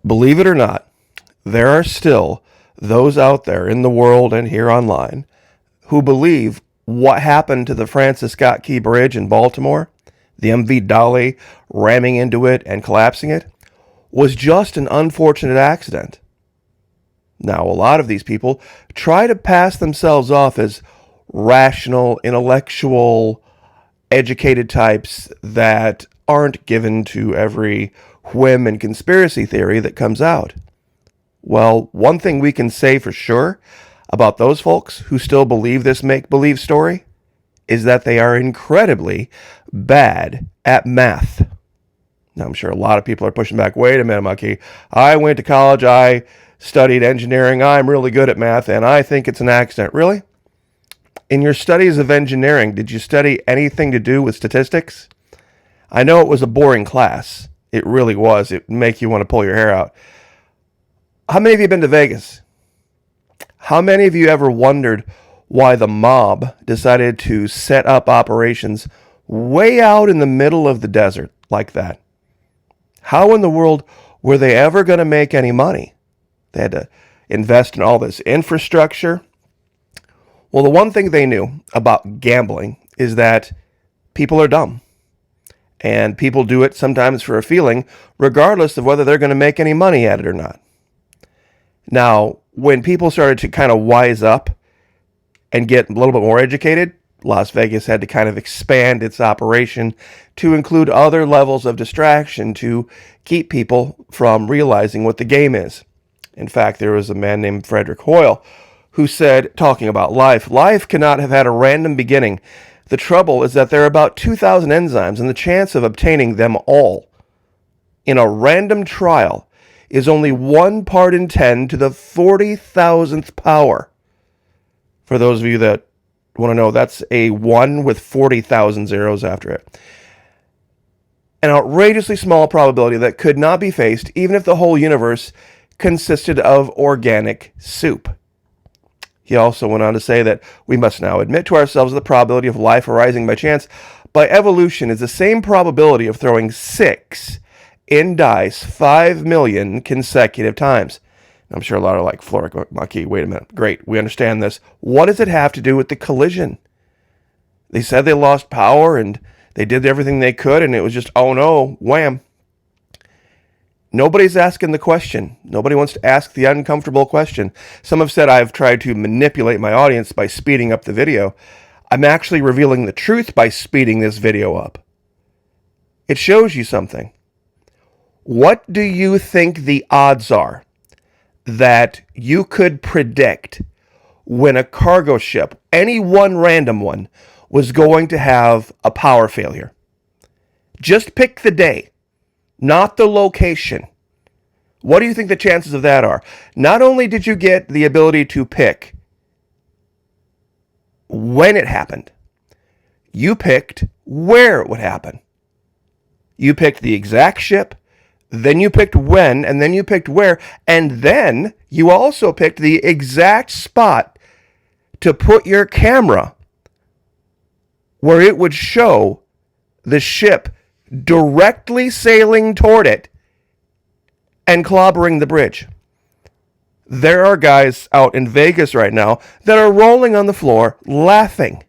Believe it or not, there are still those out there in the world and here online who believe what happened to the Francis Scott Key Bridge in Baltimore, the MV Dolly ramming into it and collapsing it, was just an unfortunate accident. Now, a lot of these people try to pass themselves off as rational, intellectual, educated types that aren't given to every whim and conspiracy theory that comes out. Well, one thing we can say for sure about those folks who still believe this make-believe story is that they are incredibly bad at math. Now, I'm sure a lot of people are pushing back. Wait a minute, Mucky. I went to college. I studied engineering. I'm really good at math, and I think it's an accident. Really? In your studies of engineering, did you study anything to do with statistics? I know it was a boring class. It really was. It would make you want to pull your hair out. How many of you have been to Vegas? How many of you ever wondered why the mob decided to set up operations way out in the middle of the desert like that? How in the world were they ever going to make any money? They had to invest in all this infrastructure. Well, the one thing they knew about gambling is that people are dumb. And people do it sometimes for a feeling, regardless of whether they're going to make any money at it or not. Now, when people started to kind of wise up and get a little bit more educated, Las Vegas had to kind of expand its operation to include other levels of distraction to keep people from realizing what the game is. In fact, there was a man named Frederick Hoyle who said, talking about life cannot have had a random beginning. The trouble is that there are about 2,000 enzymes, and the chance of obtaining them all in a random trial is only 1 part in 10 to the 40,000th power. For those of you that want to know, that's a 1 with 40,000 zeros after it. An outrageously small probability that could not be faced even if the whole universe consisted of organic soup. He also went on to say that we must now admit to ourselves the probability of life arising by chance by evolution is the same probability of throwing 6 in dice 5 million consecutive times. I'm sure a lot are like, Floric, Maki, wait a minute. Great, we understand this. What does it have to do with the collision? They said they lost power and they did everything they could and it was just, oh no, wham. Nobody's asking the question. Nobody wants to ask the uncomfortable question. Some have said I've tried to manipulate my audience by speeding up the video. I'm actually revealing the truth by speeding this video up. It shows you something. What do you think the odds are that you could predict when a cargo ship, any one random one, was going to have a power failure? Just pick the day, not the location. What do you think the chances of that are? Not only did you get the ability to pick when it happened, you picked where it would happen. You picked the exact ship, then you picked when, and then you picked where, and then you also picked the exact spot to put your camera where it would show the ship directly sailing toward it and clobbering the bridge. There are guys out in Vegas right now that are rolling on the floor laughing,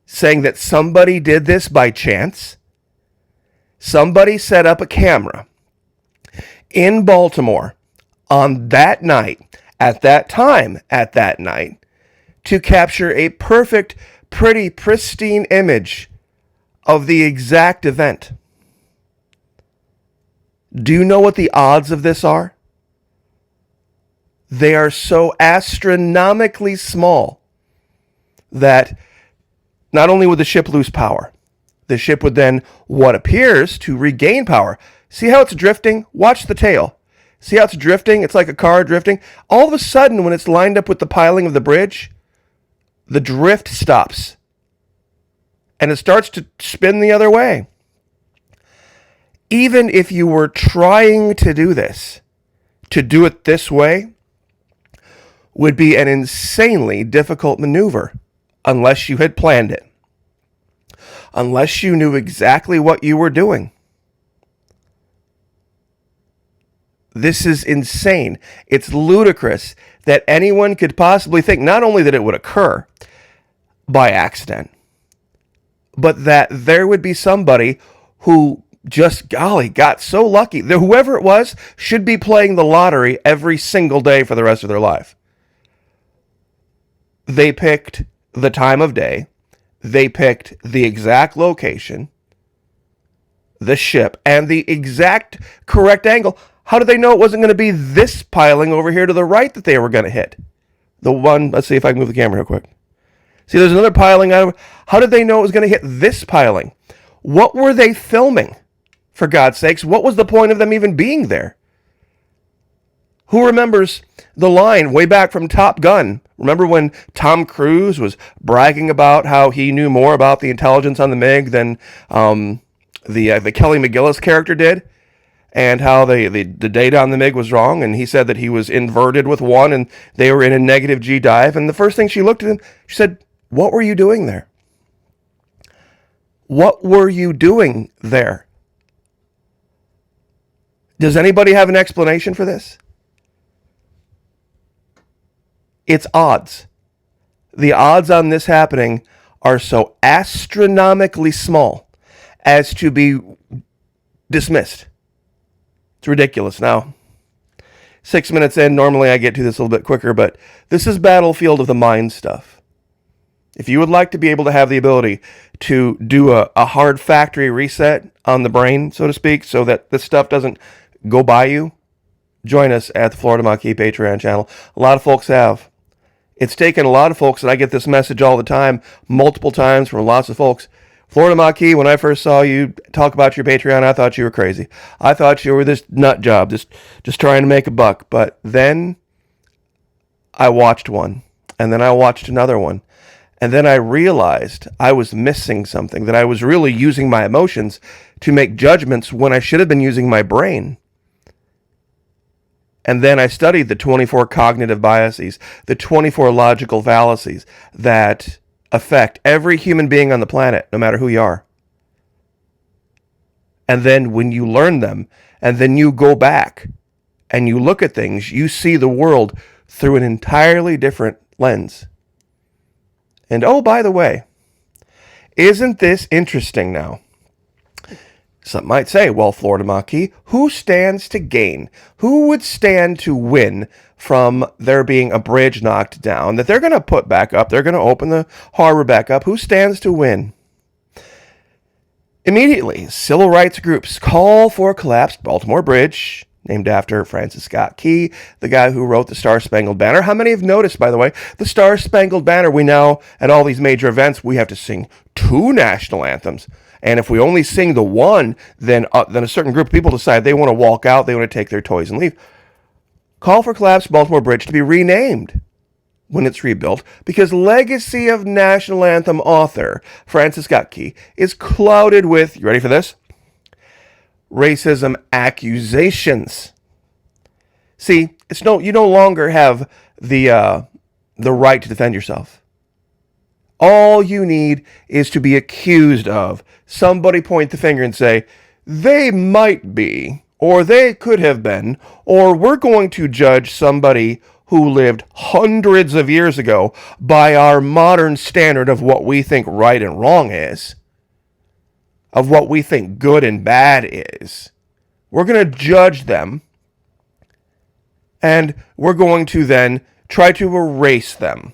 saying that somebody did this by chance. Somebody set up a camera in Baltimore on that night, at that time, at that night, to capture a perfect, pretty, pristine image of the exact event. Do you know what the odds of this are? They are so astronomically small that not only would the ship lose power, the ship would then, what appears to regain power. See how it's drifting? Watch the tail. See how it's drifting? It's like a car drifting. All of a sudden, when it's lined up with the piling of the bridge, the drift stops. And it starts to spin the other way. Even if you were trying to do this, to do it this way, would be an insanely difficult maneuver unless you had planned it. Unless you knew exactly what you were doing. This is insane. It's ludicrous that anyone could possibly think not only that it would occur by accident, but that there would be somebody who just, golly, got so lucky that whoever it was should be playing the lottery every single day for the rest of their life. They picked the time of day. They picked the exact location, the ship, and the exact correct angle. How did they know it wasn't going to be this piling over here to the right that they were going to hit? The one, let's see if I can move the camera real quick. See, there's another piling. How did they know it was going to hit this piling? What were they filming, for God's sakes? What was the point of them even being there? Who remembers the line way back from Top Gun? Remember when Tom Cruise was bragging about how he knew more about the intelligence on the MiG than the Kelly McGillis character did? And how the data on the MiG was wrong, and he said that he was inverted with one, and they were in a negative G dive. And the first thing she looked at him, she said, "What were you doing there? What were you doing there?" Does anybody have an explanation for this? It's odds. The odds on this happening are so astronomically small as to be dismissed. It's ridiculous. Now, 6 minutes in, normally I get to this a little bit quicker, but this is battlefield of the mind stuff. If you would like to be able to have the ability to do a hard factory reset on the brain, so to speak, so that this stuff doesn't go by you, join us at the Florida Maquis Patreon channel. A lot of folks have. It's taken a lot of folks, and I get this message all the time, multiple times from lots of folks. Florida Maquis, when I first saw you talk about your Patreon, I thought you were crazy. I thought you were this nut job, just trying to make a buck. But then I watched one, and then I watched another one. And then I realized I was missing something, that I was really using my emotions to make judgments when I should have been using my brain. And then I studied the 24 cognitive biases, the 24 logical fallacies that affect every human being on the planet, no matter who you are. And then when you learn them, and then you go back and you look at things, you see the world through an entirely different lens. And oh, by the way, isn't this interesting now? Some might say, well, Florida Maquis, who stands to gain? Who would stand to win from there being a bridge knocked down that they're going to put back up? They're going to open the harbor back up. Who stands to win? Immediately, civil rights groups call for a collapsed Baltimore Bridge, named after Francis Scott Key, the guy who wrote the Star-Spangled Banner. How many have noticed, by the way, the Star-Spangled Banner, we now, at all these major events, we have to sing 2 national anthems. And if we only sing the one, then a certain group of people decide they want to walk out, they want to take their toys and leave. Call for collapsed Baltimore Bridge to be renamed when it's rebuilt, because legacy of national anthem author Francis Scott Key is clouded with, you ready for this? Racism accusations. See, you no longer have the right to defend yourself. All you need is to be accused of. Somebody point the finger and say, they might be, or they could have been, or we're going to judge somebody who lived hundreds of years ago by our modern standard of what we think right and wrong is, of what we think good and bad is. We're going to judge them, and we're going to then try to erase them.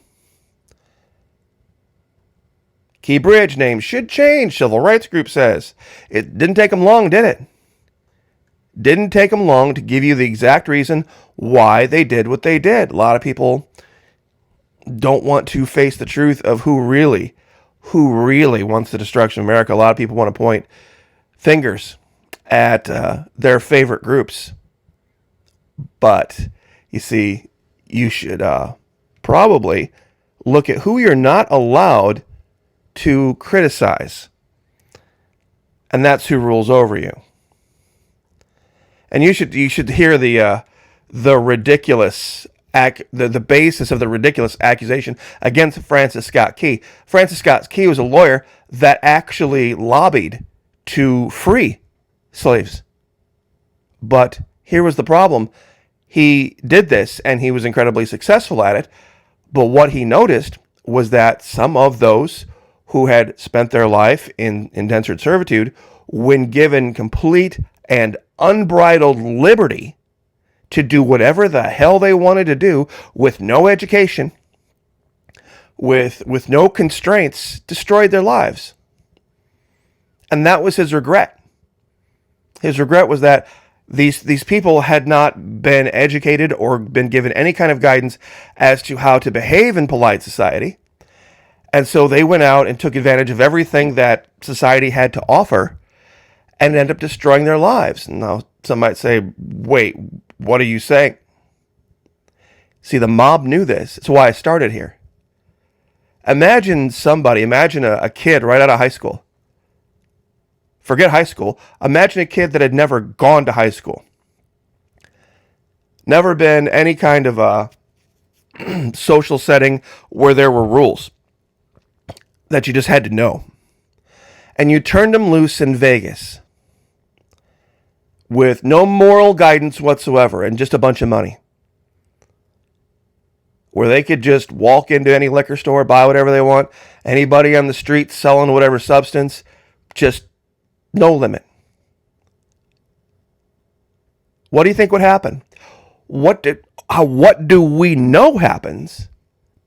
Key Bridge name should change, civil rights group says. It didn't take them long, did it? Didn't take them long to give you the exact reason why they did what they did. A lot of people don't want to face the truth of who really wants the destruction of America. A lot of people want to point fingers at their favorite groups. But, you see, you should probably look at who you're not allowed to criticize. And that's who rules over you. And you should hear the ridiculous the basis of the ridiculous accusation against Francis Scott Key. Francis Scott Key was a lawyer that actually lobbied to free slaves, but Here was the problem. He did this and he was incredibly successful at it. But what he noticed was that some of those who had spent their life in indentured servitude, when given complete and unbridled liberty to do whatever the hell they wanted to do with no education, with no constraints, destroyed their lives. And that was his regret. His regret was that these people had not been educated or been given any kind of guidance as to how to behave in polite society. And so they went out and took advantage of everything that society had to offer and ended up destroying their lives. Now, some might say, wait, what are you saying? See, the mob knew this. That's why I started here. Imagine a kid right out of high school. Forget high school. Imagine a kid that had never gone to high school. Never been any kind of a social setting where there were rules that you just had to know. And you turned them loose in Vegas with no moral guidance whatsoever and just a bunch of money, where they could just walk into any liquor store, buy whatever they want, anybody on the street selling whatever substance, just no limit. What do you think would happen? What do we know happens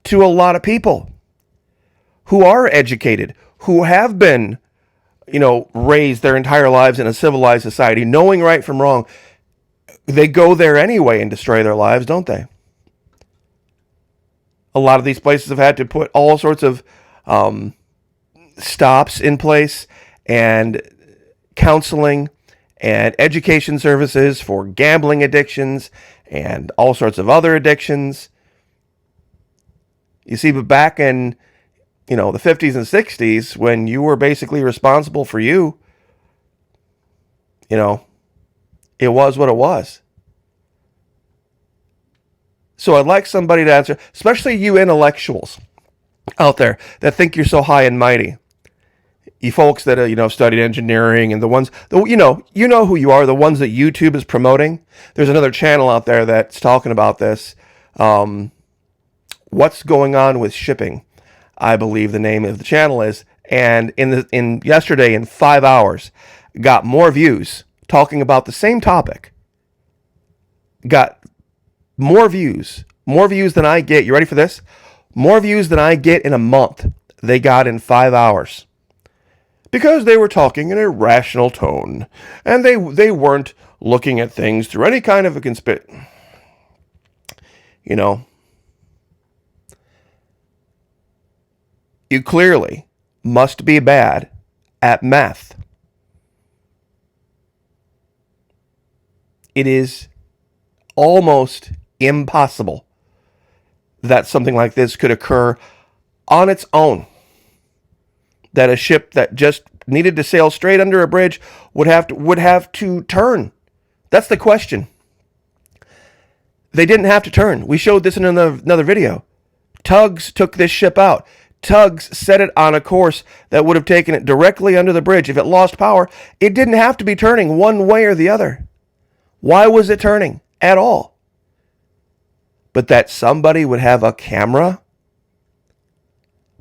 to a lot of people who are educated, who have been, raised their entire lives in a civilized society, knowing right from wrong? They go there anyway and destroy their lives, don't they? A lot of these places have had to put all sorts of stops in place and counseling and education services for gambling addictions and all sorts of other addictions. You see, but back in, the 50s and 60s, when you were basically responsible for you, it was what it was. So I'd like somebody to answer, especially you intellectuals out there that think you're so high and mighty. You folks that studied engineering and the ones who you are, the ones that YouTube is promoting. There's another channel out there that's talking about this. What's going on with shipping? I believe the name of the channel is. And in yesterday, in 5 hours, got more views talking about the same topic. Got more views than I get. You ready for this? More views than I get in a month. They got in 5 hours. Because they were talking in a rational tone, and they weren't looking at things through any kind of a conspiracy. You clearly must be bad at math. It is almost impossible that something like this could occur on its own. That a ship that just needed to sail straight under a bridge would have to turn. That's the question. They didn't have to turn. We showed this in another video. Tugs took this ship out. Tugs set it on a course that would have taken it directly under the bridge. If it lost power, it didn't have to be turning one way or the other. Why was it turning at all? But that somebody would have a camera,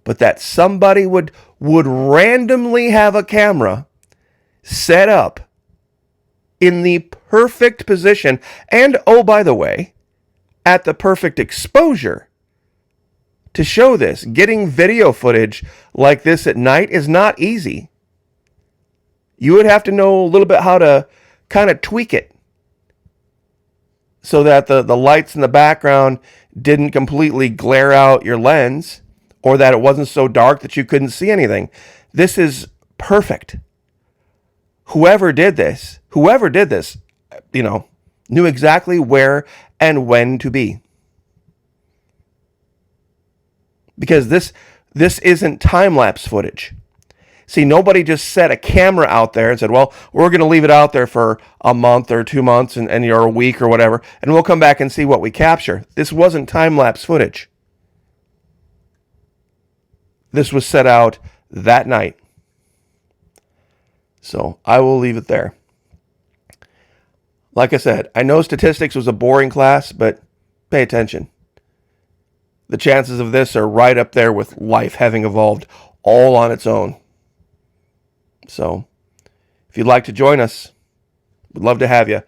but that somebody would randomly have a camera set up in the perfect position and, oh, by the way, at the perfect exposure to show this. Getting video footage like this at night is not easy. You would have to know a little bit how to kind of tweak it so that the lights in the background didn't completely glare out your lens, or that it wasn't so dark that you couldn't see anything. This is perfect. Whoever did this, knew exactly where and when to be. Because this isn't time-lapse footage. See, nobody just set a camera out there and said, well, we're going to leave it out there for a month or 2 months or a week or whatever, and we'll come back and see what we capture. This wasn't time-lapse footage. This was set out that night. So I will leave it there. Like I said, I know statistics was a boring class, but pay attention. The chances of this are right up there with life having evolved all on its own. So, if you'd like to join us, we'd love to have you.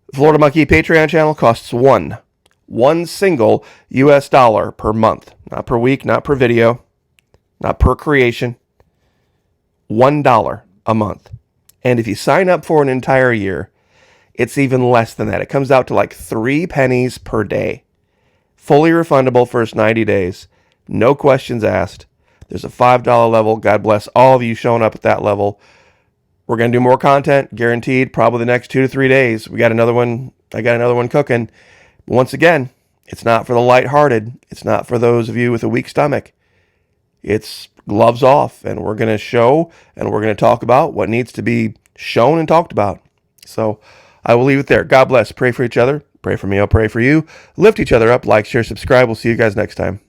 The Florida Monkey Patreon channel costs one single US dollar per month. Not per week, not per video, not per creation. $1 a month. And if you sign up for an entire year, it's even less than that. It comes out to like 3 pennies per day. Fully refundable first 90 days. No questions asked. There's a $5 level. God bless all of you showing up at that level. We're going to do more content, guaranteed, probably the next 2 to 3 days. I got another one cooking. But once again, it's not for the lighthearted. It's not for those of you with a weak stomach. It's gloves off, and we're going to show and we're going to talk about what needs to be shown and talked about. So I will leave it there. God bless. Pray for each other. Pray for me. I'll pray for you. Lift each other up. Like, share, subscribe. We'll see you guys next time.